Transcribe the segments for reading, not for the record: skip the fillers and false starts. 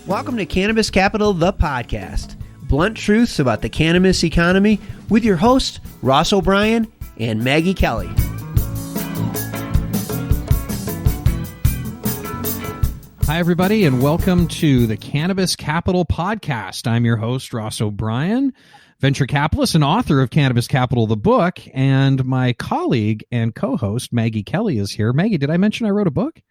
Welcome to Cannabis Capital, the podcast. Blunt truths about the cannabis economy with your hosts, Ross O'Brien and Maggie Kelly. Hi, everybody, and welcome to the Cannabis Capital podcast. I'm your host, Ross O'Brien, venture capitalist and author of Cannabis Capital, the book, and my colleague and co-host, Maggie Kelly, is here. Maggie, did I mention I wrote a book?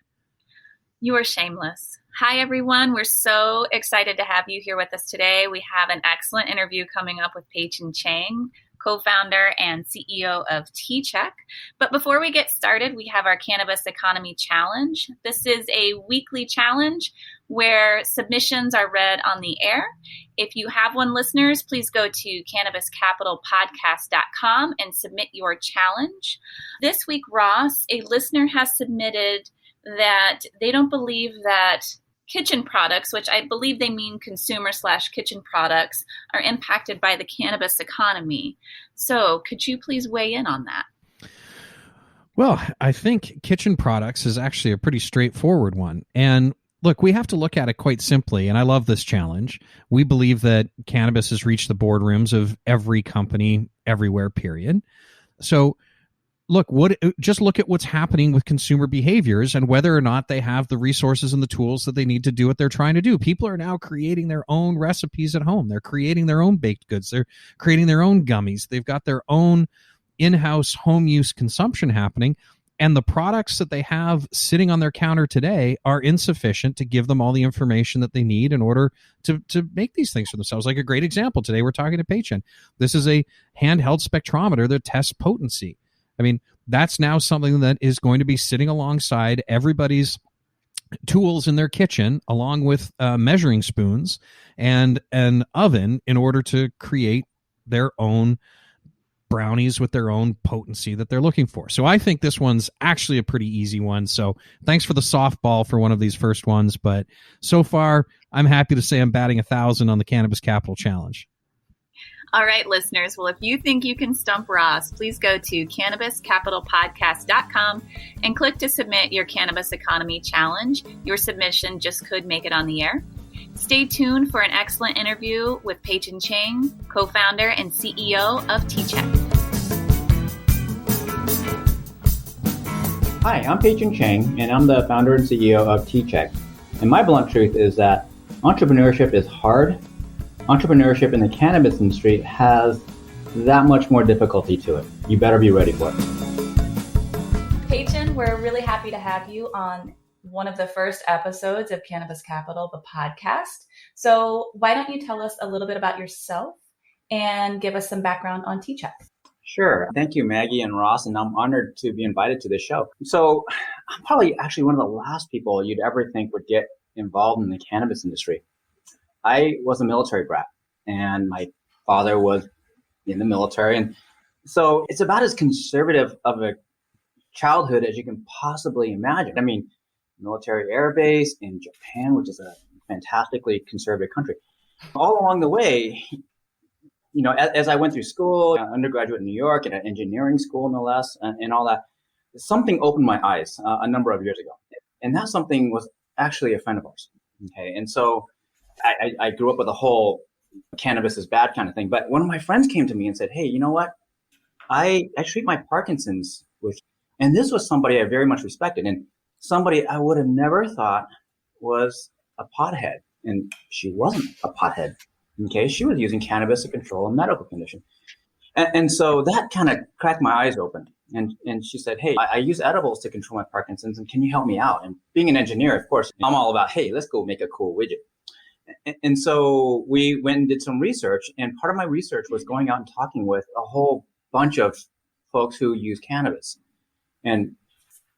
You are shameless. Hi, everyone. We're so excited to have you here with us today. We have an excellent interview coming up with Peichen-Chang, co-founder and CEO of TCheck. But before we get started, we have our Cannabis Economy Challenge. This is a weekly challenge where submissions are read on the air. If you have one, listeners, please go to cannabiscapitalpodcast.com and submit your challenge. This week, Ross, a listener has submitted that they don't believe that kitchen products, which I believe they mean consumer/kitchen products, are impacted by the cannabis economy. So could you please weigh in on that? Well, I think kitchen products is actually a pretty straightforward one. And look, we have to look at it quite simply, and I love this challenge. We believe that cannabis has reached the boardrooms of every company everywhere, period. So just look at what's happening with consumer behaviors and whether or not they have the resources and the tools that they need to do what they're trying to do. People are now creating their own recipes at home. They're creating their own baked goods. They're creating their own gummies. They've got their own in-house home use consumption happening. And the products that they have sitting on their counter today are insufficient to give them all the information that they need in order to make these things for themselves. Like a great example, today we're talking to Peichen. This is a handheld spectrometer that tests potency. I mean, that's now something that is going to be sitting alongside everybody's tools in their kitchen, along with measuring spoons and an oven in order to create their own brownies with their own potency that they're looking for. So I think this one's actually a pretty easy one. So thanks for the softball for one of these first ones. But so far, I'm happy to say I'm batting 1,000 on the Cannabis Capital Challenge. All right, listeners. Well, if you think you can stump Ross, please go to cannabiscapitalpodcast.com and click to submit your Cannabis Economy Challenge. Your submission just could make it on the air. Stay tuned for an excellent interview with Peichen-Chang, co-founder and CEO of TCheck. Hi, I'm Peichen-Chang, and I'm the founder and CEO of TCheck. And my blunt truth is that entrepreneurship is hard. Entrepreneurship in the cannabis industry has that much more difficulty to it. You better be ready for it. Peichen, we're really happy to have you on one of the first episodes of Cannabis Capital, the podcast. So why don't you tell us a little bit about yourself and give us some background on TCheck? Sure. Thank you, Maggie and Ross, and I'm honored to be invited to this show. So I'm probably actually one of the last people you'd ever think would get involved in the cannabis industry. I was a military brat, and my father was in the military. And so it's about as conservative of a childhood as you can possibly imagine. I mean, military air base in Japan, which is a fantastically conservative country. All along the way, you know, as I went through school, undergraduate in New York, at an engineering school, no less, and all that, something opened my eyes a number of years ago. And that something was actually a friend of ours. Okay. And so I grew up with a whole cannabis is bad kind of thing. But one of my friends came to me and said, hey, you know what? I treat my Parkinson's with, and this was somebody I very much respected and somebody I would have never thought was a pothead. And she wasn't a pothead. Okay. She was using cannabis to control a medical condition. And so that kind of cracked my eyes open. And she said, hey, I use edibles to control my Parkinson's, and can you help me out? And being an engineer, of course, I'm all about, hey, let's go make a cool widget. And so we went and did some research, and part of my research was going out and talking with a whole bunch of folks who use cannabis. And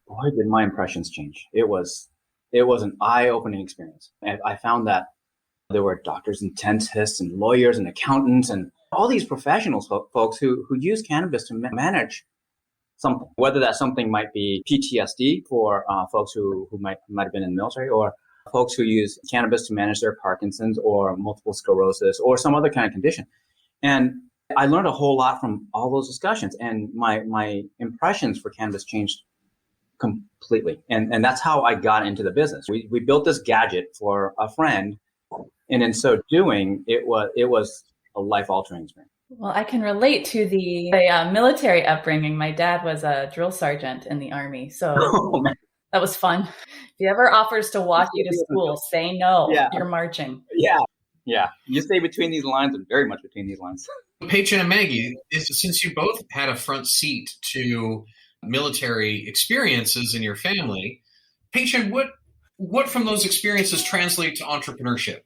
boy, did my impressions change. It was an eye-opening experience. And I found that there were doctors and dentists and lawyers and accountants and all these professionals, folks who use cannabis to manage something, whether that something might be PTSD for folks who might have been in the military, or folks who use cannabis to manage their Parkinson's or multiple sclerosis or some other kind of condition. And I learned a whole lot from all those discussions, and my impressions for cannabis changed completely. And that's how I got into the business. We built this gadget for a friend And in so doing, it was a life-altering experience. Well, I can relate to the military upbringing. My dad was a drill sergeant in the Army, so that was fun. If he ever offers to walk you to school, say no. Yeah. You're marching. Yeah. You stay between these lines, and very much between these lines. Peichen and Maggie, since you both had a front seat to military experiences in your family, Peichen, what from those experiences translate to entrepreneurship?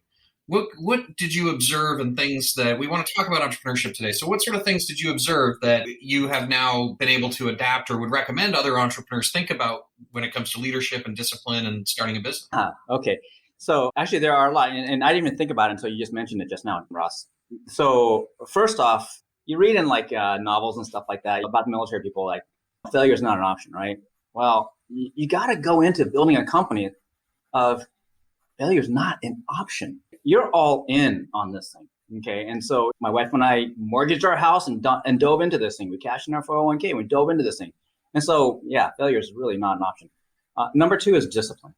What did you observe and things that we want to talk about entrepreneurship today? So what sort of things did you observe that you have now been able to adapt or would recommend other entrepreneurs think about when it comes to leadership and discipline and starting a business? Okay. So actually there are a lot, and I didn't even think about it until you just mentioned it just now, Ross. So first off, you read in like novels and stuff like that about the military people, like failure is not an option, right? Well, you got to go into building a company of failure is not an option. You're all in on this thing, okay? And so my wife and I mortgaged our house and dove into this thing. We cashed in our 401k and we dove into this thing. And so, yeah, failure is really not an option. Number two is discipline,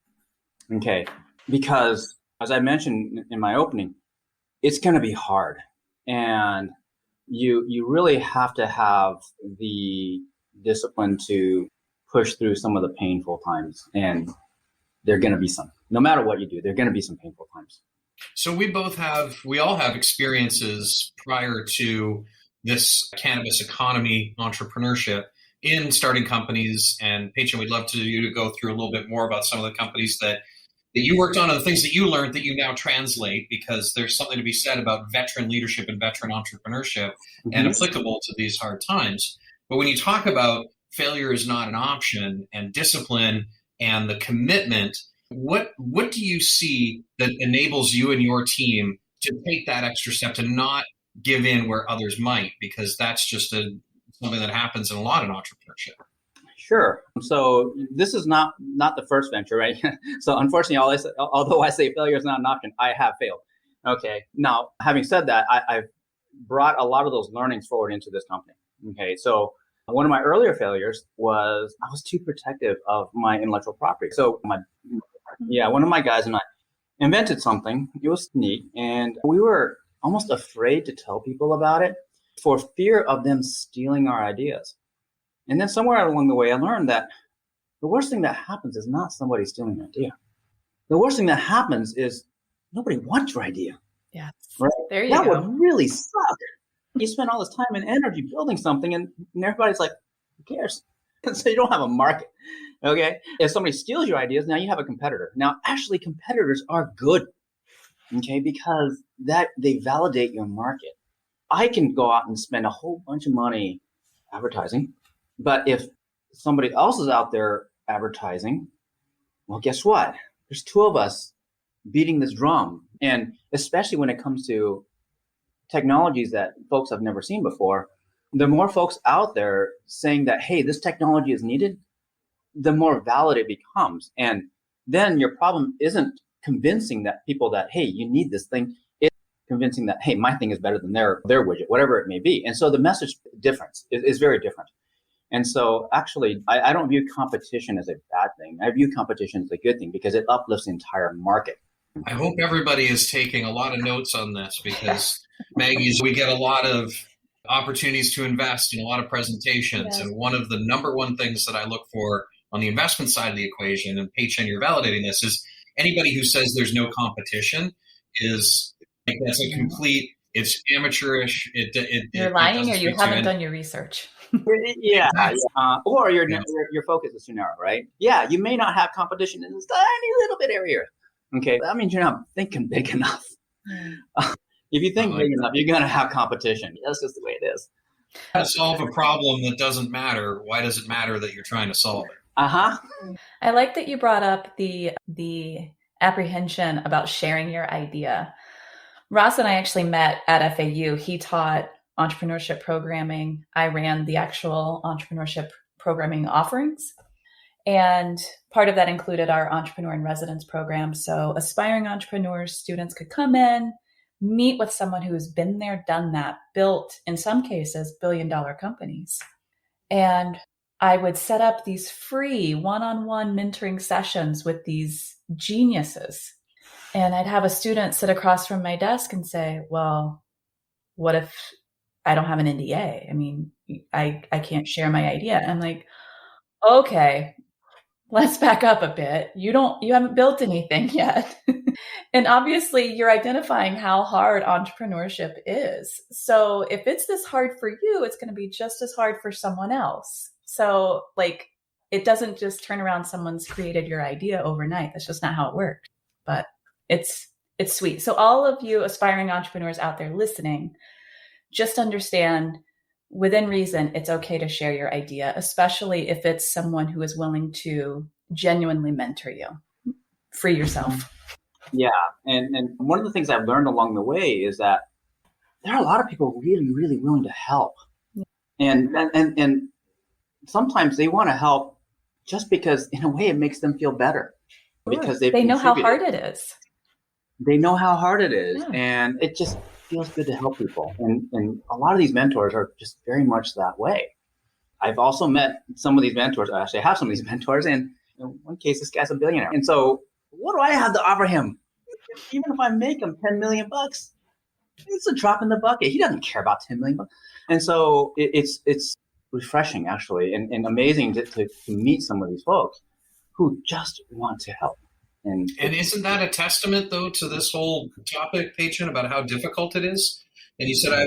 okay? Because as I mentioned in my opening, it's going to be hard. And you really have to have the discipline to push through some of the painful times. And there are going to be some. No matter what you do, there are going to be some painful times. So we all have experiences prior to this cannabis economy entrepreneurship in starting companies. And Peichen, we'd love you to go through a little bit more about some of the companies that you worked on and the things that you learned that you now translate, because there's something to be said about veteran leadership and veteran entrepreneurship and applicable to these hard times. But when you talk about failure is not an option and discipline and the commitment, what do you see that enables you and your team to take that extra step to not give in where others might? Because that's just something that happens in a lot of entrepreneurship. Sure. So this is not the first venture, right? So unfortunately, although I say failure is not an option, I have failed. Okay. Now, having said that, I've brought a lot of those learnings forward into this company. Okay. So one of my earlier failures was I was too protective of my intellectual property. So one of my guys and I invented something. It was neat. And we were almost afraid to tell people about it for fear of them stealing our ideas. And then somewhere along the way, I learned that the worst thing that happens is not somebody stealing an idea. The worst thing that happens is nobody wants your idea. Yeah. Right? There you go. That would really suck. You spend all this time and energy building something and everybody's like, who cares? So you don't have a market. Okay. If somebody steals your ideas, now you have a competitor. Now, actually, competitors are good. Okay. Because they validate your market. I can go out and spend a whole bunch of money advertising. But if somebody else is out there advertising, well, guess what? There's two of us beating this drum. And especially when it comes to technologies that folks have never seen before, the more folks out there saying that, hey, this technology is needed, the more valid it becomes. And then your problem isn't convincing that people that, hey, you need this thing. It's convincing that, hey, my thing is better than their widget, whatever it may be. And so the message difference is very different. And so actually, I don't view competition as a bad thing. I view competition as a good thing because it uplifts the entire market. I hope everybody is taking a lot of notes on this because, Maggie, we get a lot of opportunities to invest in a lot of presentations. Yes. And one of the number one things that I look for on the investment side of the equation, and Peichen, you're validating this, is anybody who says there's no competition is like that's a complete, it's amateurish. You're lying or you haven't done your research. Yeah. Or your focus is too narrow, right? Yeah, you may not have competition in this tiny little bit area. Okay, that means you're not thinking big enough. If you think big enough, you're going to have competition. That's just the way it is. To solve a problem that doesn't matter, why does it matter that you're trying to solve it? I like that you brought up the apprehension about sharing your idea. Ross and I actually met at FAU. He taught entrepreneurship programming. I ran the actual entrepreneurship programming offerings. And part of that included our Entrepreneur in Residence program. So aspiring entrepreneurs, students could come in, meet with someone who's been there, done that, built, in some cases, billion-dollar companies. And I would set up these free one-on-one mentoring sessions with these geniuses. And I'd have a student sit across from my desk and say, well, what if I don't have an NDA? I mean, I can't share my idea. I'm like, okay, let's back up a bit. You haven't built anything yet. And obviously you're identifying how hard entrepreneurship is. So if it's this hard for you, it's going to be just as hard for someone else. So like, it doesn't just turn around someone's created your idea overnight. That's just not how it works. But it's sweet. So all of you aspiring entrepreneurs out there listening, just understand within reason, it's okay to share your idea, especially if it's someone who is willing to genuinely mentor you. Free yourself. Yeah. And one of the things I've learned along the way is that there are a lot of people really, really willing to help. Yeah. And sometimes they want to help just because in a way it makes them feel better. Because they know how hard it is. They know how hard it is. Yeah. And it just feels good to help people. And a lot of these mentors are just very much that way. I've also met some of these mentors. I actually have some of these mentors. And in one case, this guy's a billionaire. And so what do I have to offer him? Even if I make him $10 million, it's a drop in the bucket. He doesn't care about $10 million. And so it's refreshing, actually, and amazing to meet some of these folks who just want to help. And isn't that a testament, though, to this whole topic, Peichen, about how difficult it is? And you said, I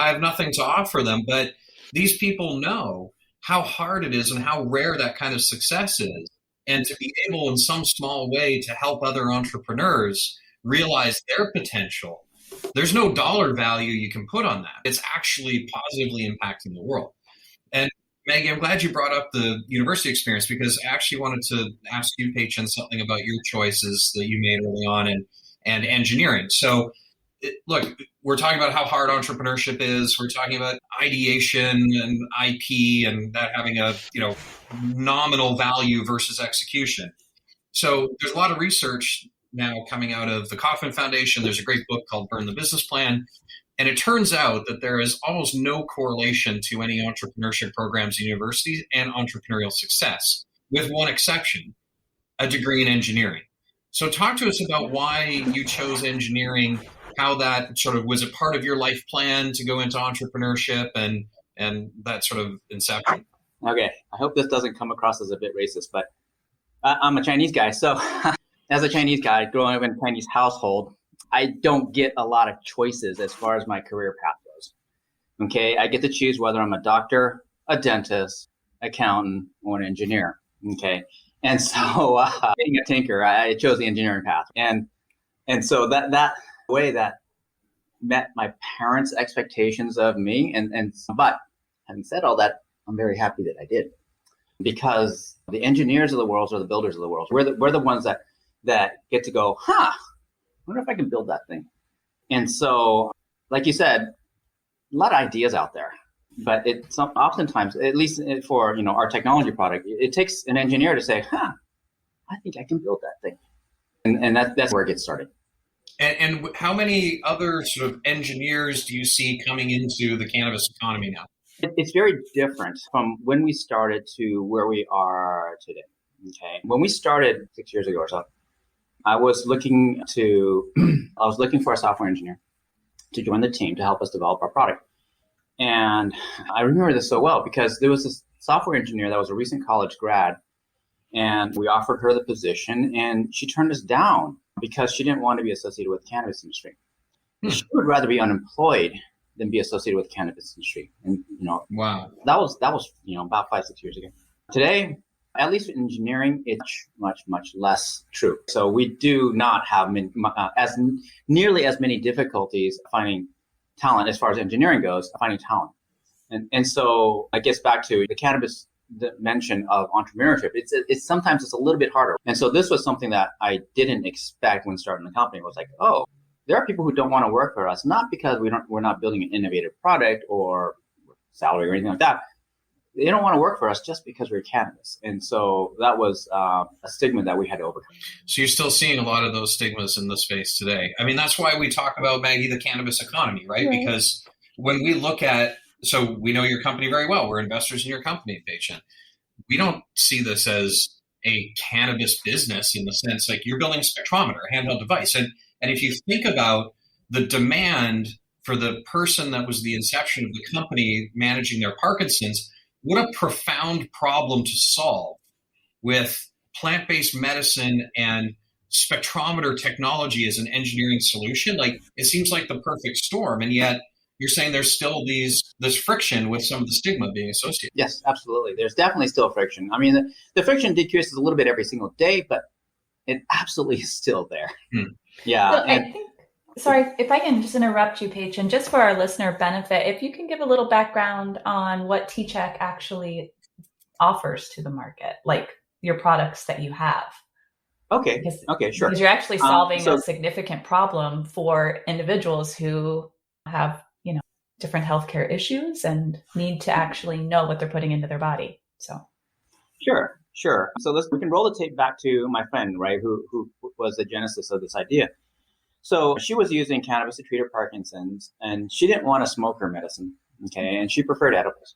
have nothing to offer them, but these people know how hard it is and how rare that kind of success is. And to be able in some small way to help other entrepreneurs realize their potential, there's no dollar value you can put on that. It's actually positively impacting the world. And Maggie, I'm glad you brought up the university experience because I actually wanted to ask you, Peichen, something about your choices that you made early on and engineering. So, look, we're talking about how hard entrepreneurship is. We're talking about ideation and IP and that having a nominal value versus execution. So there's a lot of research now coming out of the Kauffman Foundation. There's a great book called Burn the Business Plan. And it turns out that there is almost no correlation to any entrepreneurship programs in universities and entrepreneurial success, with one exception, a degree in engineering. So talk to us about why you chose engineering, how that sort of was a part of your life plan to go into entrepreneurship and that sort of inception. Okay, I hope this doesn't come across as a bit racist, but I'm a Chinese guy. So as a Chinese guy growing up in a Chinese household, I don't get a lot of choices as far as my career path goes. Okay, I get to choose whether I'm a doctor, a dentist, accountant, or an engineer. Okay, and so being a tinker, I chose the engineering path, and so that way that met my parents' expectations of me, but having said all that, I'm very happy that I did, because the engineers of the world are the builders of the world. We're the ones that get to go, I wonder if I can build that thing. And so, like you said, a lot of ideas out there, but oftentimes, at least for our technology product, it takes an engineer to say, I think I can build that thing, and that's where it gets started. And how many other sort of engineers do you see coming into the cannabis economy now? It's very different from when we started to where we are today. Okay, when we started 6 years ago or so, I was looking for a software engineer to join the team to help us develop our product. And I remember this so well because there was this software engineer that was a recent college grad, and we offered her the position, and she turned us down because she didn't want to be associated with the cannabis industry. She would rather be unemployed than be associated with the cannabis industry. And wow, that was about 5-6 years ago. Today, at least in engineering, it's much less true. So we do not have nearly as many difficulties finding talent as far as engineering goes, finding talent. And so I guess back to the cannabis dimension of entrepreneurship, it's sometimes a little bit harder. And so this was something that I didn't expect when starting the company. It was like, there are people who don't want to work for us, not because we're not building an innovative product or salary or anything like that. They don't want to work for us just because we're cannabis. And so that was a stigma that we had to overcome. So you're still seeing a lot of those stigmas in the space today. I mean, that's why we talk about, Maggie, the cannabis economy, right? Because when we look at, so we know your company very well. We're investors in your company, Peichen. We don't see this as a cannabis business in the sense like you're building a spectrometer, a handheld device. And if you think about the demand for the person that was the inception of the company managing their Parkinson's, what a profound problem to solve with plant-based medicine and spectrometer technology as an engineering solution. Like, it seems like the perfect storm. And yet you're saying there's still this friction with some of the stigma being associated. Yes, absolutely. There's definitely still friction. I mean, the friction decreases a little bit every single day, but it absolutely is still there. Yeah. So I think, sorry, if I can just interrupt you, Peichen, just for our listener benefit, if you can give a little background on what TCheck actually offers to the market, like your products that you have. Okay, sure. Because you're actually solving a significant problem for individuals who have, different healthcare issues and need to actually know what they're putting into their body. So, sure. So we can roll the tape back to my friend, right, who was the genesis of this idea. So she was using cannabis to treat her Parkinson's, and she didn't want to smoke her medicine, okay, and she preferred edibles.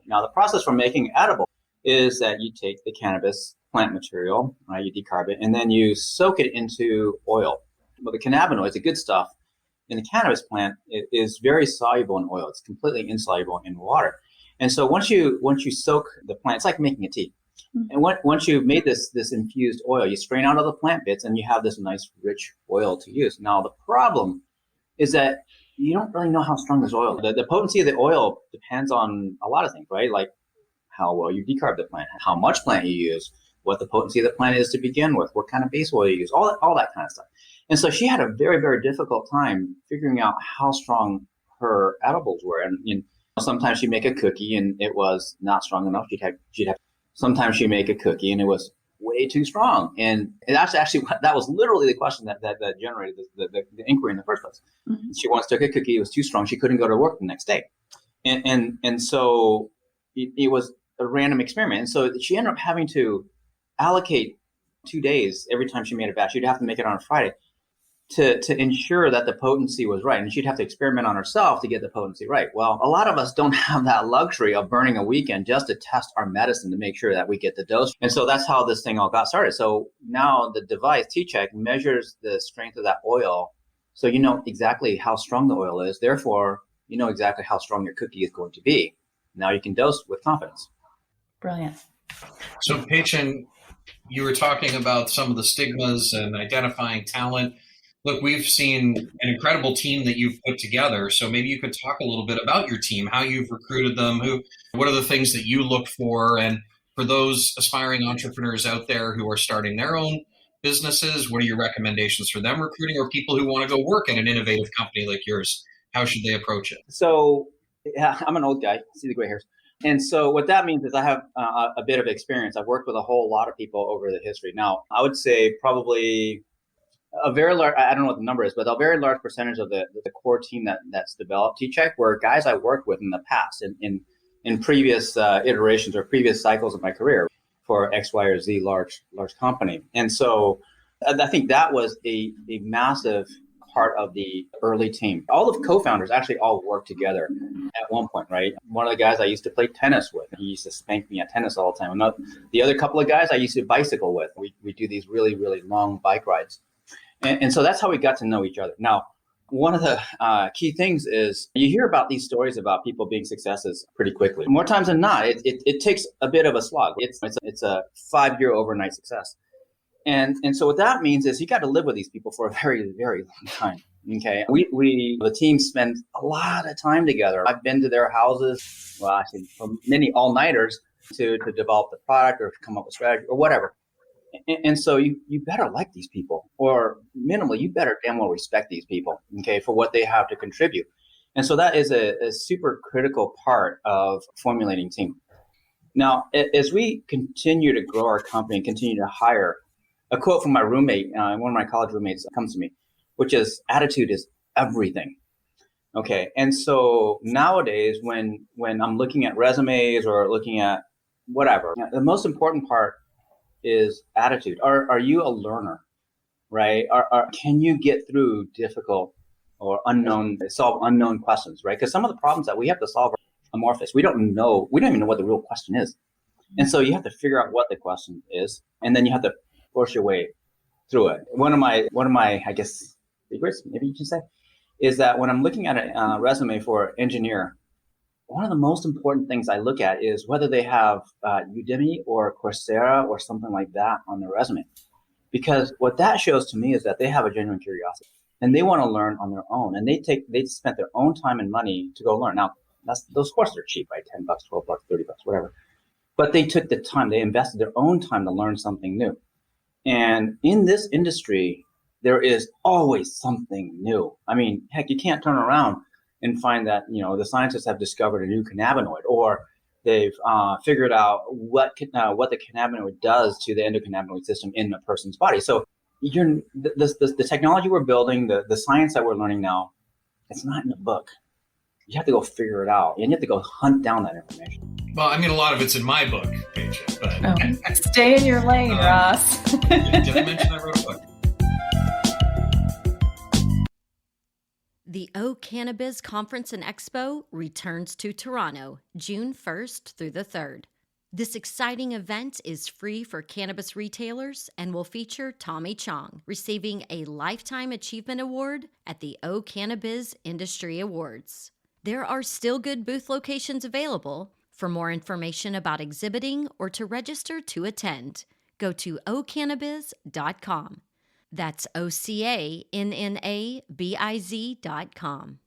Now, the process for making edible is that you take the cannabis plant material, right, you decarb it, and then you soak it into oil. Well, the cannabinoids, the good stuff, in the cannabis plant is very soluble in oil. It's completely insoluble in water. And so once you soak the plant, it's like making a tea. And once you've made this infused oil, you strain out all the plant bits and you have this nice rich oil to use. Now, the problem is that you don't really know how strong this oil is. The potency of the oil depends on a lot of things, right? Like how well you decarb the plant, how much plant you use, what the potency of the plant is to begin with, what kind of base oil you use, all that kind of stuff. And so she had a very, very difficult time figuring out how strong her edibles were. And sometimes she'd make a cookie and it was not strong enough. Sometimes she'd make a cookie and it was way too strong. And that's actually that was literally the question that generated the inquiry in the first place. Mm-hmm. She once took a cookie, it was too strong. She couldn't go to work the next day. And so it was a random experiment. And so she ended up having to allocate 2 days every time she made a batch. She'd have to make it on a Friday to ensure that the potency was right. And she'd have to experiment on herself to get the potency right. Well, a lot of us don't have that luxury of burning a weekend just to test our medicine to make sure that we get the dose. And so that's how this thing all got started. So now the device, TCheck, measures the strength of that oil. So you know exactly how strong the oil is. Therefore, you know exactly how strong your cookie is going to be. Now you can dose with confidence. Brilliant. So, Peichen, you were talking about some of the stigmas and identifying talent. Look, we've seen an incredible team that you've put together. So maybe you could talk a little bit about your team, how you've recruited them, what are the things that you look for? And for those aspiring entrepreneurs out there who are starting their own businesses, what are your recommendations for them recruiting, or people who want to go work at an innovative company like yours? How should they approach it? So yeah, I'm an old guy. See the gray hairs. And so what that means is I have a bit of experience. I've worked with a whole lot of people over the history. Now, I would say probably a very large, I don't know what the number is, but a very large percentage of the core team that's developed TCheck were guys I worked with in the past in previous iterations or previous cycles of my career for X, Y, or Z large company. And so I think that was a massive part of the early team. All the co-founders actually all worked together at one point, right? One of the guys I used to play tennis with, he used to spank me at tennis all the time. The other couple of guys I used to bicycle with. We do these really, really long bike rides. And so that's how we got to know each other. Now, one of the key things is you hear about these stories about people being successes pretty quickly. More times than not, it takes a bit of a slog. It's a 5-year overnight success. And so what that means is you got to live with these people for a very, very long time. Okay. The team spends a lot of time together. I've been to their houses, well, actually for many all-nighters to develop the product or come up with strategy or whatever. And so you better like these people, or minimally, you better damn well respect these people, okay, for what they have to contribute. And so that is a super critical part of formulating team. Now, as we continue to grow our company and continue to hire, a quote from my roommate, one of my college roommates comes to me, which is attitude is everything. Okay. And so nowadays, when I'm looking at resumes or looking at whatever, the most important part is attitude. Are you a learner, right? Can you get through difficult or solve unknown questions, right? Because some of the problems that we have to solve are amorphous. We don't even know what the real question is. And so you have to figure out what the question is, and then you have to force your way through it. One of my, I guess, secrets, maybe you can say, is that when I'm looking at a resume for an engineer, one of the most important things I look at is whether they have Udemy or Coursera or something like that on their resume. Because what that shows to me is that they have a genuine curiosity and they want to learn on their own. And they spent their own time and money to go learn. Now, those courses are cheap, right? $10, $12, $30, whatever. But they took the time, they invested their own time to learn something new. And in this industry, there is always something new. I mean, heck, you can't turn around and find that, the scientists have discovered a new cannabinoid, or they've figured out what the cannabinoid does to the endocannabinoid system in a person's body. So the technology we're building, the science that we're learning now, it's not in the book. You have to go figure it out. And you have to go hunt down that information. Well, I mean, a lot of it's in my book, Peichen, but stay in your lane, Ross. Did I mention I wrote a book? The O Cannabis Conference and Expo returns to Toronto, June 1st through the 3rd. This exciting event is free for cannabis retailers and will feature Tommy Chong receiving a Lifetime Achievement Award at the O Cannabis Industry Awards. There are still good booth locations available. For more information about exhibiting or to register to attend, go to ocannabis.com. That's OCANNABIZ.com.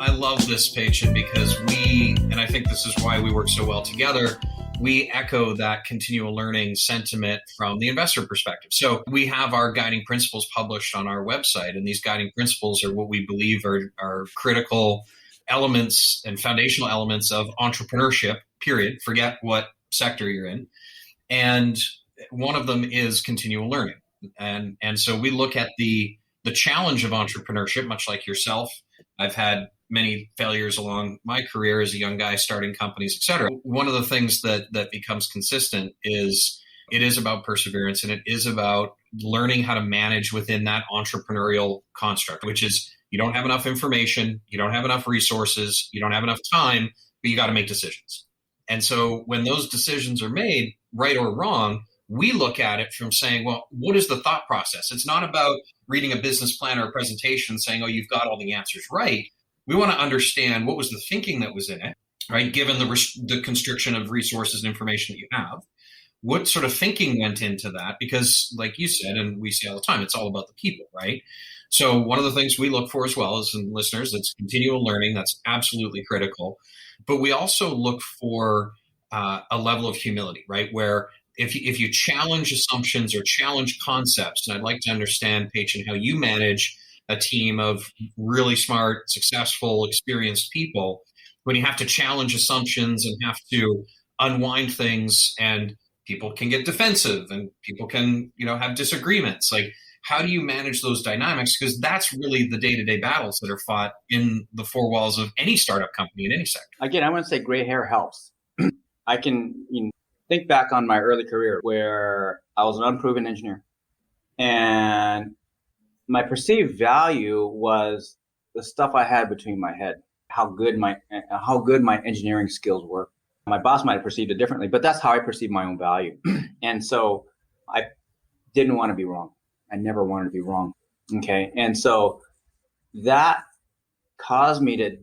I love this, Peichen, because and I think this is why we work so well together, we echo that continual learning sentiment from the investor perspective. So we have our guiding principles published on our website, and these guiding principles are what we believe are critical elements and foundational elements of entrepreneurship, period. Forget what sector you're in. And one of them is continual learning. And so we look at the challenge of entrepreneurship, much like yourself. I've had many failures along my career as a young guy starting companies, et cetera. One of the things that becomes consistent is it is about perseverance, and it is about learning how to manage within that entrepreneurial construct, which is you don't have enough information, you don't have enough resources, you don't have enough time, but you got to make decisions. And so when those decisions are made, right or wrong, we look at it from saying, well, what is the thought process? It's not about reading a business plan or a presentation saying, oh, you've got all the answers right. We want to understand what was the thinking that was in it, right? Given the constriction of resources and information that you have, what sort of thinking went into that? Because like you said, and we see all the time, it's all about the people, right? So one of the things we look for as well as listeners, it's continual learning. That's absolutely critical. But we also look for a level of humility, right? Where if you challenge assumptions or challenge concepts, and I'd like to understand, Peichen, how you manage a team of really smart, successful, experienced people, when you have to challenge assumptions and have to unwind things, and people can get defensive and people can, have disagreements. Like, how do you manage those dynamics? Because that's really the day-to-day battles that are fought in the four walls of any startup company in any sector. Again, I want to say gray hair helps. I can think back on my early career where I was an unproven engineer, and my perceived value was the stuff I had between my head, how good my engineering skills were. My boss might have perceived it differently, but that's how I perceived my own value. And so I didn't want to be wrong. I never wanted to be wrong. Okay. And so that caused me to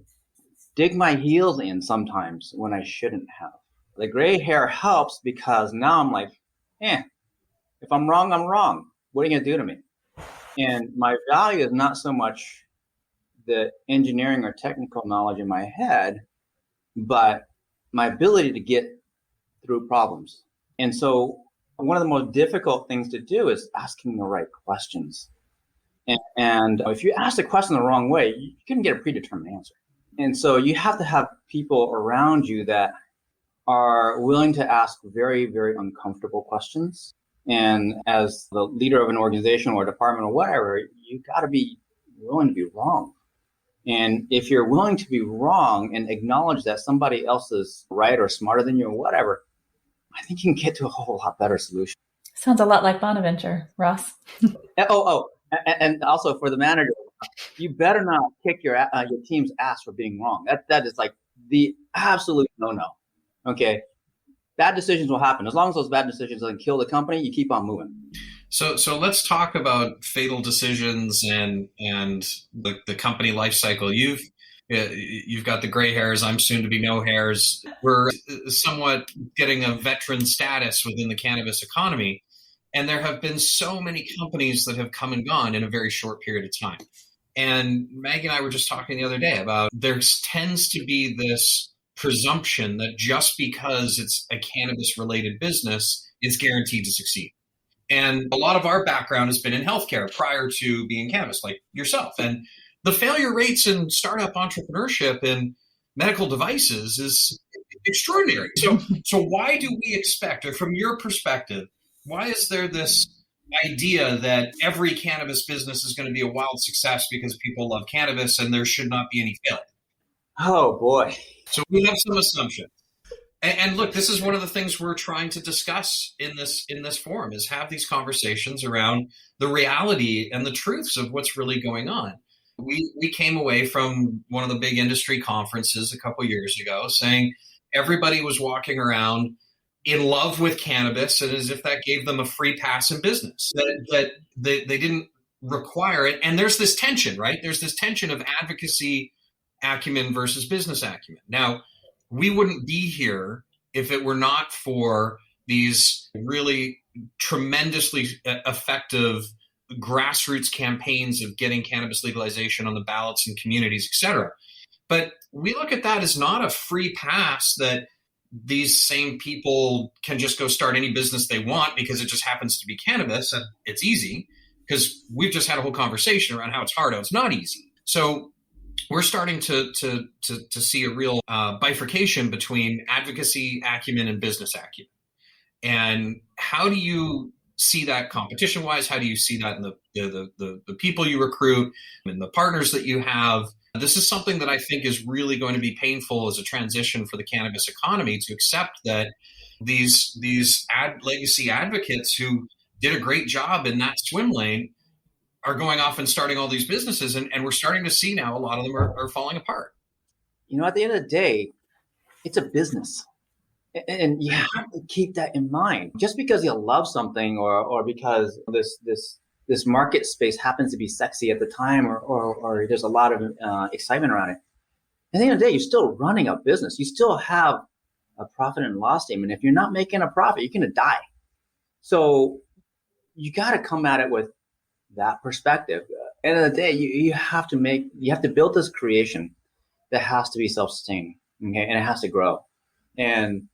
dig my heels in sometimes when I shouldn't have. The gray hair helps because now I'm like, if I'm wrong, I'm wrong. What are you going to do to me? And my value is not so much the engineering or technical knowledge in my head, but my ability to get through problems. And so one of the most difficult things to do is asking the right questions. And if you ask the question the wrong way, you can get a predetermined answer. And so you have to have people around you that are willing to ask very, very uncomfortable questions. And as the leader of an organization or department or whatever, you got to be willing to be wrong. And if you're willing to be wrong and acknowledge that somebody else is right or smarter than you or whatever, I think you can get to a whole lot better solution. Sounds a lot like Bonaventure, Ross. And also for the manager, you better not kick your team's ass for being wrong. That is like the absolute no-no. Okay. Bad decisions will happen. As long as those bad decisions don't kill the company, you keep on moving. So let's talk about fatal decisions and the company life cycle. You've got the gray hairs. I'm soon to be no hairs. We're somewhat getting a veteran status within the cannabis economy. And there have been so many companies that have come and gone in a very short period of time. And Maggie and I were just talking the other day about there tends to be this presumption that just because it's a cannabis related business, it's guaranteed to succeed. And a lot of our background has been in healthcare prior to being cannabis, like yourself. And the failure rates in startup entrepreneurship and medical devices is extraordinary. So why do we expect, or from your perspective, why is there this idea that every cannabis business is going to be a wild success because people love cannabis and there should not be any failure? Oh, boy. So we have some assumptions. And look, this is one of the things we're trying to discuss in this forum, is have these conversations around the reality and the truths of what's really going on. We came away from one of the big industry conferences a couple years ago saying everybody was walking around in love with cannabis and as if that gave them a free pass in business, that they didn't require it. And there's this tension, right? There's this tension of advocacy acumen versus business acumen. Now, we wouldn't be here if it were not for these really tremendously effective grassroots campaigns of getting cannabis legalization on the ballots in communities, et cetera. But we look at that as not a free pass that these same people can just go start any business they want because it just happens to be cannabis and it's easy, because we've just had a whole conversation around how it's hard, how it's not easy. So we're starting to see a real bifurcation between advocacy acumen and business acumen. And how do you see that competition-wise? How do you see that in the people you recruit and the partners that you have? This is something that I think is really going to be painful as a transition for the cannabis economy, to accept that these legacy advocates who did a great job in that swim lane are going off and starting all these businesses. And we're starting to see now a lot of them are falling apart. At the end of the day, it's a business. And you have to keep that in mind. Just because you love something or because this market space happens to be sexy at the time or there's a lot of excitement around it, at the end of the day, you're still running a business. You still have a profit and loss statement. If you're not making a profit, you're going to die. So you got to come at it with that perspective. At the end of the day, you have to build this creation that has to be self-sustaining, okay, and it has to grow. And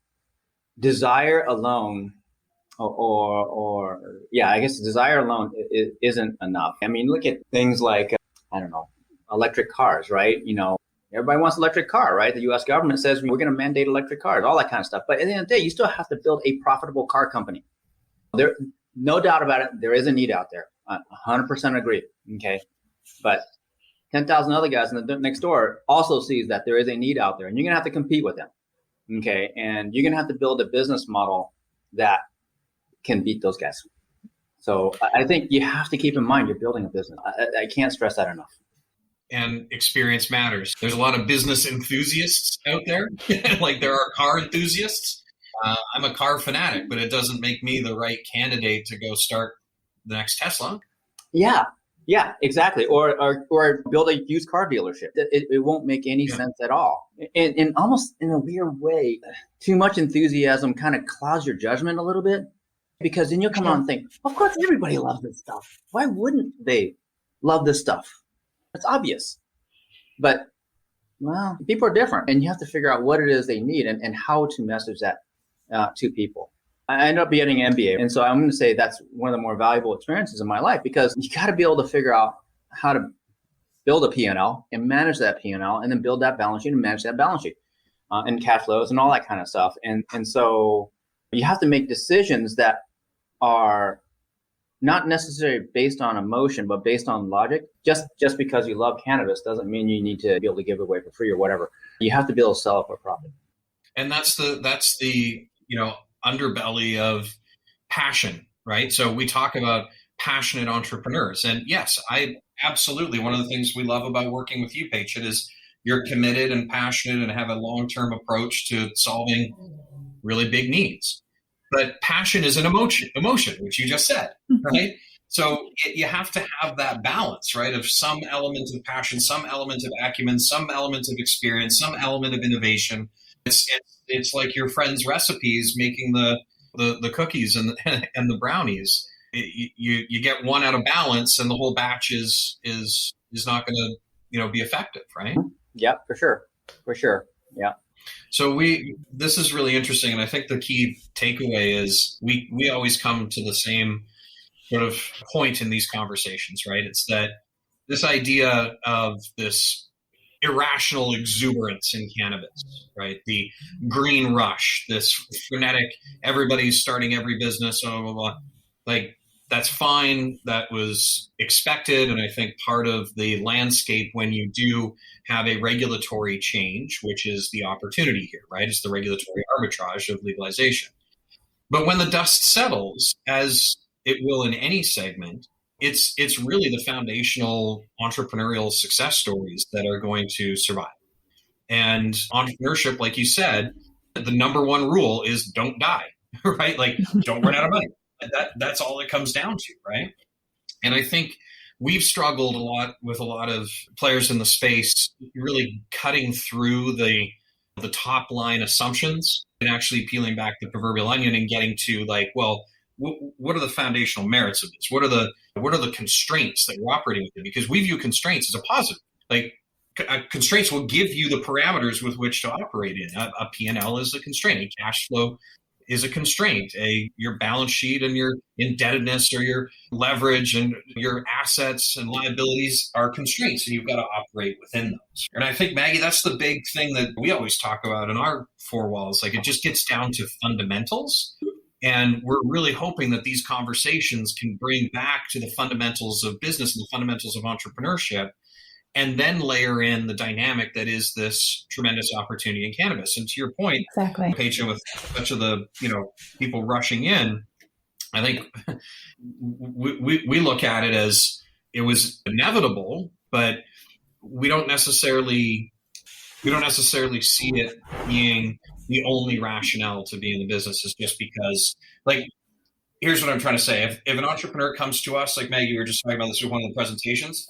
desire alone, I guess desire alone isn't enough. I mean, look at things like electric cars, right? Everybody wants an electric car, right? The U.S. government says we're going to mandate electric cars, all that kind of stuff. But at the end of the day, you still have to build a profitable car company. There, no doubt about it, there is a need out there. 100% agree. Okay. But 10,000 other guys in the next door also sees that there is a need out there, and you're going to have to compete with them. Okay. And you're going to have to build a business model that can beat those guys. So I think you have to keep in mind you're building a business. I can't stress that enough. And experience matters. There's a lot of business enthusiasts out there, like there are car enthusiasts. I'm a car fanatic, but it doesn't make me the right candidate to go start the next Tesla. Yeah, exactly. Or build a used car dealership. It won't make any sense at all. And almost in a weird way, too much enthusiasm kind of clouds your judgment a little bit, because then you'll come on and think, of course, everybody loves this stuff. Why wouldn't they love this stuff? It's obvious. But, well, people are different, and you have to figure out what it is they need and how to message that to people. I ended up getting an MBA. And so I'm going to say that's one of the more valuable experiences in my life, because you got to be able to figure out how to build a P&L and manage that P&L, and then build that balance sheet and manage that balance sheet and cash flows and all that kind of stuff. And so you have to make decisions that are not necessarily based on emotion, but based on logic. Just because you love cannabis doesn't mean you need to be able to give it away for free or whatever. You have to be able to sell it for profit. And that's the underbelly of passion, right? So we talk about passionate entrepreneurs. And yes, I absolutely, one of the things we love about working with you, Peichan, is you're committed and passionate and have a long-term approach to solving really big needs. But passion is an emotion, which you just said, right? So you have to have that balance, right? Of some element of passion, some element of acumen, some element of experience, some element of innovation. It's like your friend's recipes making the cookies and the brownies. You get one out of balance, and the whole batch is not going to be effective, right? Yeah, for sure. Yeah. So this is really interesting, and I think the key takeaway is we always come to the same sort of point in these conversations, right? It's that this idea of this irrational exuberance in cannabis, right? The green rush, this frenetic, everybody's starting every business, blah, blah, blah. Like, that's fine. That was expected. And I think part of the landscape when you do have a regulatory change, which is the opportunity here, right? It's the regulatory arbitrage of legalization. But when the dust settles, as it will in any segment, it's really the foundational entrepreneurial success stories that are going to survive. And entrepreneurship, like you said, the number one rule is don't die, right? Like, don't run out of money. That's all it comes down to, right? And I think we've struggled a lot with a lot of players in the space, really cutting through the top line assumptions and actually peeling back the proverbial onion and getting to like, well, what are the foundational merits of this? What are the constraints that we're operating with? Because we view constraints as a positive. Like, constraints will give you the parameters with which to operate in. A P&L is a constraint. A cash flow is a constraint. Your balance sheet and your indebtedness or your leverage and your assets and liabilities are constraints, and you've got to operate within those. And I think, Maggie, that's the big thing that we always talk about in our four walls. Like, it just gets down to fundamentals. And we're really hoping that these conversations can bring back to the fundamentals of business and the fundamentals of entrepreneurship, and then layer in the dynamic that is this tremendous opportunity in cannabis. And to your point, Exactly. Peichen, with much of the people rushing in, I think we look at it as it was inevitable, but we don't necessarily see it being the only rationale to be in the business is just because, like, here's what I'm trying to say. If an entrepreneur comes to us, like Maggie, we were just talking about this with one of the presentations,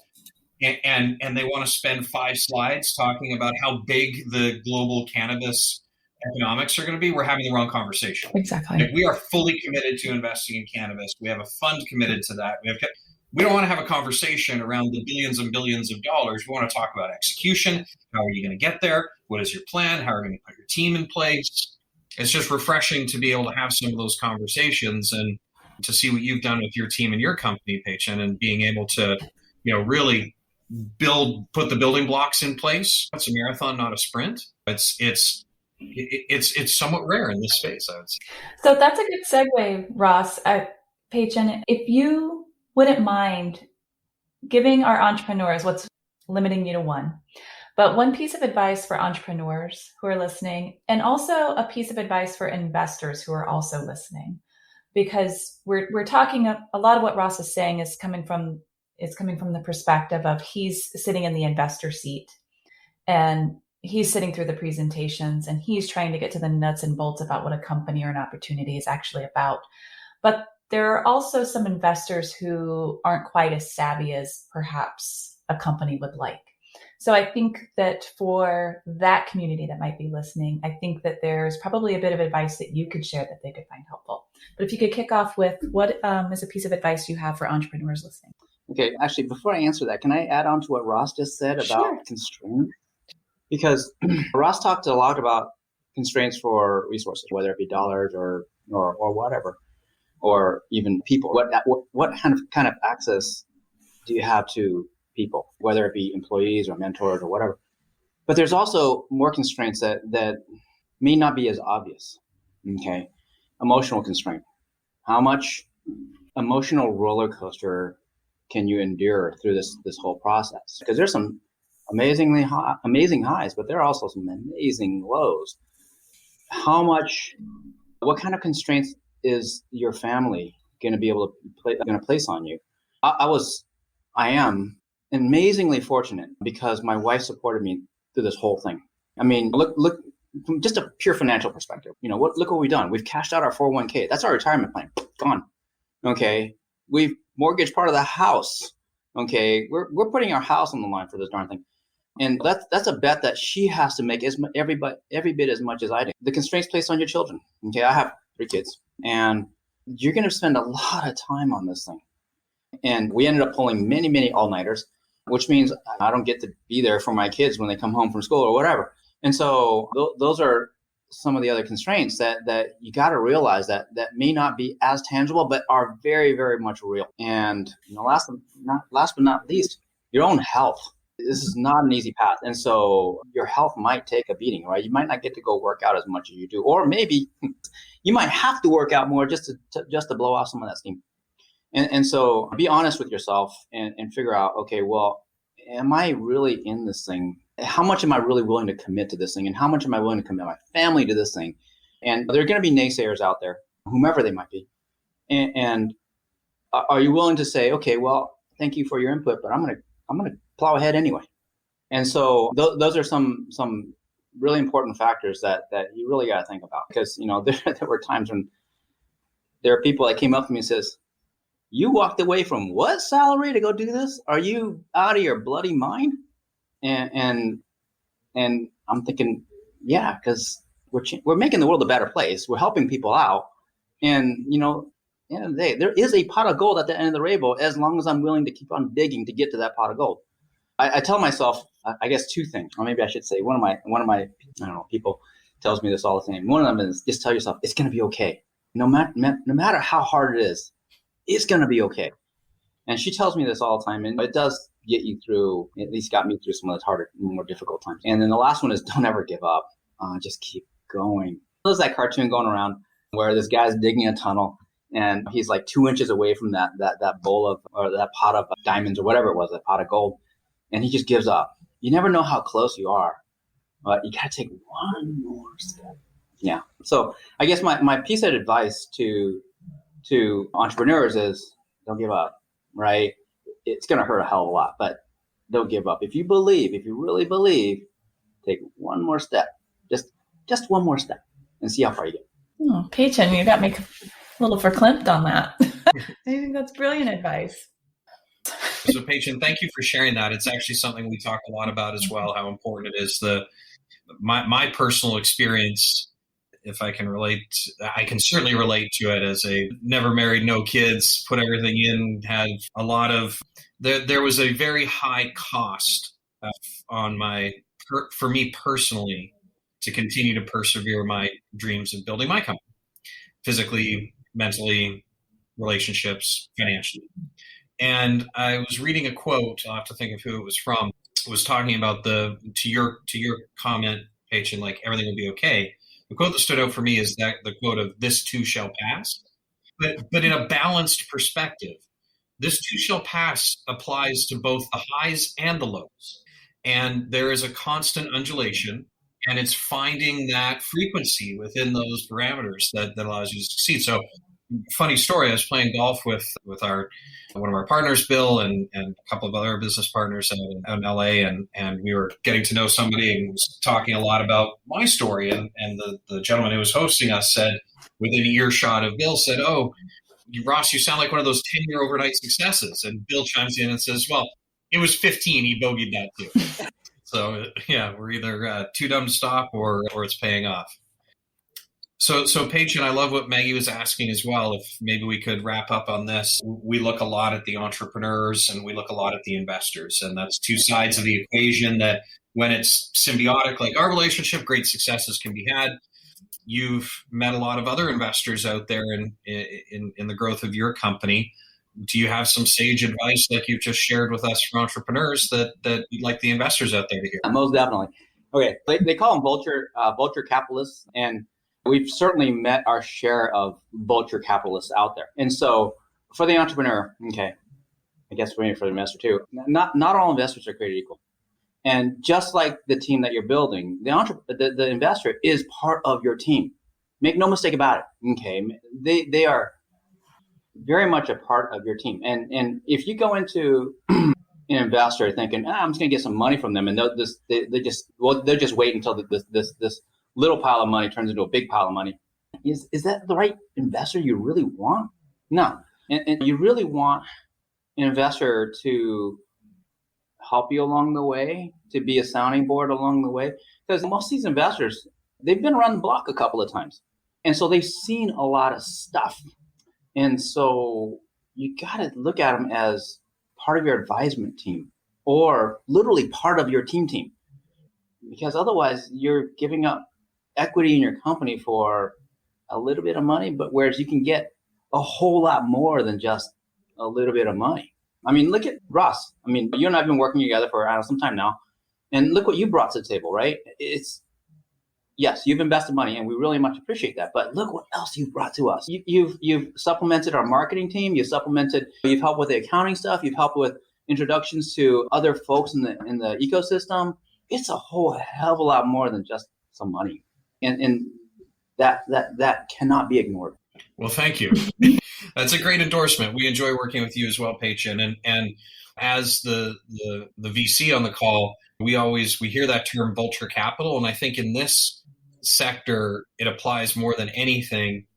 and they want to spend 5 slides talking about how big the global cannabis economics are going to be, we're having the wrong conversation. Exactly. Like, we are fully committed to investing in cannabis. We have a fund committed to that. We don't want to have a conversation around the billions and billions of dollars. We want to talk about execution. How are you going to get there? What is your plan? How are you going to put your team in place? It's just refreshing to be able to have some of those conversations and to see what you've done with your team and your company, Peichen, and being able to, really put the building blocks in place. It's a marathon, not a sprint. It's somewhat rare in this space, I would say. So that's a good segue, Ross. Peichen, if you wouldn't mind giving our entrepreneurs what's limiting you to one, but one piece of advice for entrepreneurs who are listening, and also a piece of advice for investors who are also listening, because we're talking a lot of what Ross is saying is coming from the perspective of he's sitting in the investor seat and he's sitting through the presentations and he's trying to get to the nuts and bolts about what a company or an opportunity is actually about. But there are also some investors who aren't quite as savvy as perhaps a company would like. So I think that for that community that might be listening, I think that there's probably a bit of advice that you could share that they could find helpful. But if you could kick off with what is a piece of advice you have for entrepreneurs listening? Okay, actually, before I answer that, can I add on to what Ross just said about constraints? Because Ross talked a lot about constraints for resources, whether it be dollars or whatever, or even people. What kind of access do you have to people, whether it be employees or mentors or whatever? But there's also more constraints that may not be as obvious. Okay, emotional constraint. How much emotional roller coaster can you endure through this whole process? Because there's some amazing highs, but there are also some amazing lows. What kind of constraints is your family going to be able to place on you? I am amazingly fortunate because my wife supported me through this whole thing. I mean, look from just a pure financial perspective. Look what we've done. We've cashed out our 401k. That's our retirement plan. Gone. Okay. We've mortgaged part of the house. Okay. We're putting our house on the line for this darn thing. And that's a bet that she has to make every bit as much as I do. The constraints placed on your children. Okay. I have 3 kids, and you're going to spend a lot of time on this thing. And we ended up pulling many, many all-nighters, which means I don't get to be there for my kids when they come home from school or whatever. And so those are some of the other constraints that you got to realize that may not be as tangible, but are very, very much real. And last but not least, your own health. This is not an easy path. And so your health might take a beating, right? You might not get to go work out as much as you do, or maybe you might have to work out more just to blow off some of that steam. And so be honest with yourself and figure out, okay, well, am I really in this thing? How much am I really willing to commit to this thing? And how much am I willing to commit my family to this thing? And there are going to be naysayers out there, whomever they might be. And are you willing to say, okay, well, thank you for your input, but I'm going to plow ahead anyway. And so those are some really important factors that you really got to think about, because there were times when there are people that came up to me and says, "You walked away from what salary to go do this? Are you out of your bloody mind?" And I'm thinking, yeah, because we're making the world a better place. We're helping people out, and at the end of the day, there is a pot of gold at the end of the rainbow as long as I'm willing to keep on digging to get to that pot of gold. I tell myself, I guess 2 things, or maybe I should say one of my I don't know, people tells me this all the time. One of them is just tell yourself it's going to be okay. No matter how hard it is, it's going to be okay. And she tells me this all the time, and it does get you through, at least got me through some of the harder, more difficult times. And then the last one is don't ever give up. Just keep going. There's that cartoon going around where this guy's digging a tunnel, and he's like 2 inches away from that bowl of, or that pot of diamonds or whatever it was, that pot of gold. And he just gives up. You never know how close you are, but you got to take one more step. Yeah. So I guess my piece of advice to entrepreneurs is don't give up, right? It's going to hurt a hell of a lot, but don't give up. If you really believe, take one more step, just one more step, and see how far you get. Oh, Peichen, you got me a little verklempt on that. I think that's brilliant advice. So Peichen, thank you for sharing that. It's actually something we talk a lot about as well, how important it is. My personal experience, if I can relate, I can certainly relate to it as a never married, no kids, put everything in, had a lot of, there was a very high cost for me personally to continue to persevere my dreams of building my company, physically, mentally, relationships, financially. And I was reading a quote, I'll have to think of who it was from. It was talking about to your comment, Peichen, like everything will be okay. The quote that stood out for me is that the quote of "This too shall pass," but in a balanced perspective. This too shall pass applies to both the highs and the lows, and there is a constant undulation, and it's finding that frequency within those parameters that allows you to succeed. So, funny story: I was playing golf with one of our partners, Bill, and a couple of other business partners out in LA, and we were getting to know somebody and was talking a lot about my story. And the gentleman who was hosting us said, within earshot of Bill, said, "Oh, Ross, you sound like one of those 10-year overnight successes." And Bill chimes in and says, "Well, it was 15. He bogeyed that too." So yeah, we're either too dumb to stop or it's paying off. So Peichen, I love what Maggie was asking as well. If maybe we could wrap up on this. We look a lot at the entrepreneurs and we look a lot at the investors, and that's 2 sides of the equation that when it's symbiotic, like our relationship, great successes can be had. You've met a lot of other investors out there in the growth of your company. Do you have some sage advice like you've just shared with us for entrepreneurs that you'd like the investors out there to hear? Most definitely. Okay. They call them vulture capitalists, and we've certainly met our share of vulture capitalists out there. And so for the entrepreneur, okay, I guess for the investor too, not all investors are created equal. And just like the team that you're building, the investor is part of your team. Make no mistake about it. Okay. They are very much a part of your team. And if you go into an investor thinking, I'm just going to get some money from them, and they'll just wait until this little pile of money turns into a big pile of money. Is that the right investor you really want? No, and you really want an investor to help you along the way, to be a sounding board along the way, because most of these investors, they've been around the block a couple of times, and so they've seen a lot of stuff, and so you got to look at them as part of your advisement team, or literally part of your team, because otherwise you're giving up equity in your company for a little bit of money, but whereas you can get a whole lot more than just a little bit of money. I mean, look at Ross. I mean, you and I have been working together for some time now, and look what you brought to the table, right? Yes, you've invested money, and we really much appreciate that. But look what else you've brought to us. You've supplemented our marketing team. You've helped with the accounting stuff. You've helped with introductions to other folks in the ecosystem. It's a whole hell of a lot more than just some money, and that cannot be ignored. Well, thank you. That's a great endorsement. We enjoy working with you as well, Peichen. And as the VC on the call, we hear that term vulture capital. And I think in this sector, it applies more than anything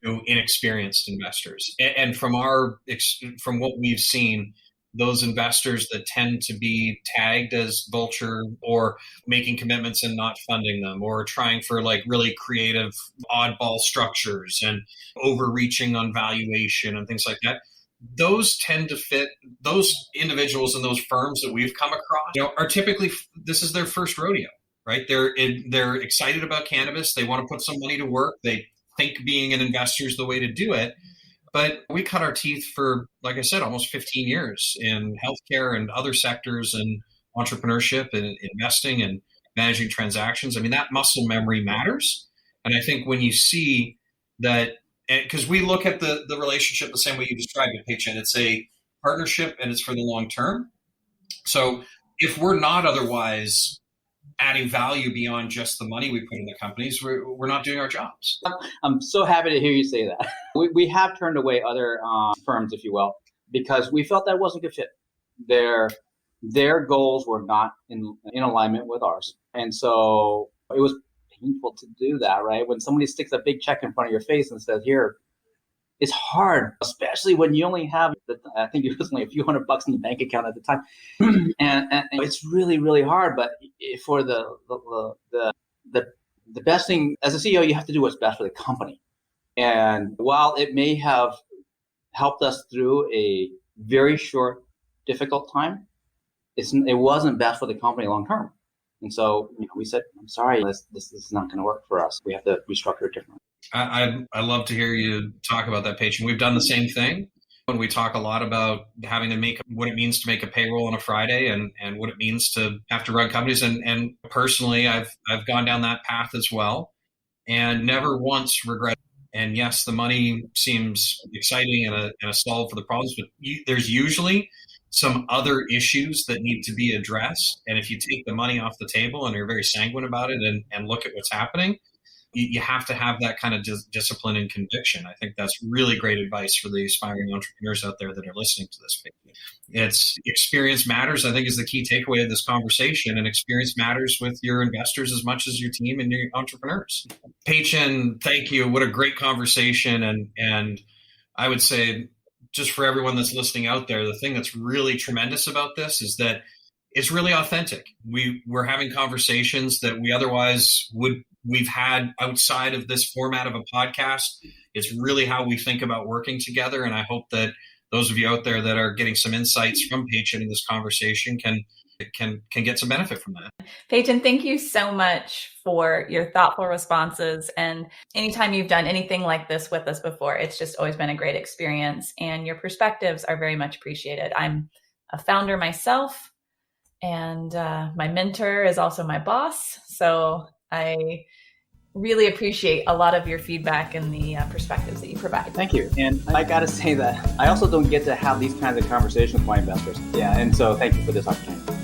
to inexperienced investors. And from what we've seen, those investors that tend to be tagged as vulture, or making commitments and not funding them, or trying for like really creative oddball structures and overreaching on valuation and things like that, those tend to fit those individuals and those firms that we've come across, are typically, this is their first rodeo, right? They're excited about cannabis. They want to put some money to work. They think being an investor is the way to do it. But we cut our teeth for, like I said, almost 15 years in healthcare and other sectors, and entrepreneurship and investing and managing transactions. I mean, that muscle memory matters. And I think when you see that, because we look at the relationship the same way you described it, Peichen, it's a partnership and it's for the long term. So if we're not otherwise adding value beyond just the money we put in the companies, we're not doing our jobs. I'm so happy to hear you say that. We have turned away other firms, if you will, because we felt that wasn't a good fit. Their goals were not in alignment with ours. And so it was painful to do that, right? When somebody sticks a big check in front of your face and says, here, it's hard, especially when you only have, I think it was only a few $100 in the bank account at the time. and it's really, really hard. But for the best thing, as a CEO, you have to do what's best for the company. And while it may have helped us through a very short, difficult time, it wasn't best for the company long term. And so we said, I'm sorry, this is not going to work for us. We have to restructure it differently. I love to hear you talk about that, Peichen. We've done the same thing. When we talk a lot about having to make what it means to make a payroll on a Friday, and what it means to have to run companies. And personally, I've gone down that path as well, and never once regret. And yes, the money seems exciting and a solve for the problems, but there's usually some other issues that need to be addressed. And if you take the money off the table and you're very sanguine about it and look at what's happening, you have to have that kind of discipline and conviction. I think that's really great advice for the aspiring entrepreneurs out there that are listening to this. It's experience matters, I think, is the key takeaway of this conversation. And experience matters with your investors as much as your team and your entrepreneurs. Peichen, thank you. What a great conversation. And I would say, just for everyone that's listening out there, the thing that's really tremendous about this is that it's really authentic. We're having conversations that we've had outside of this format of a podcast. It's really how we think about working together. And I hope that those of you out there that are getting some insights from Peichen in this conversation can get some benefit from that. Peichen, thank you so much for your thoughtful responses. And anytime you've done anything like this with us before, it's just always been a great experience. And your perspectives are very much appreciated. I'm a founder myself, and my mentor is also my boss. So I really appreciate a lot of your feedback and the perspectives that you provide. Thank you. And I got to say that I also don't get to have these kinds of conversations with my investors. Yeah. And so thank you for this opportunity.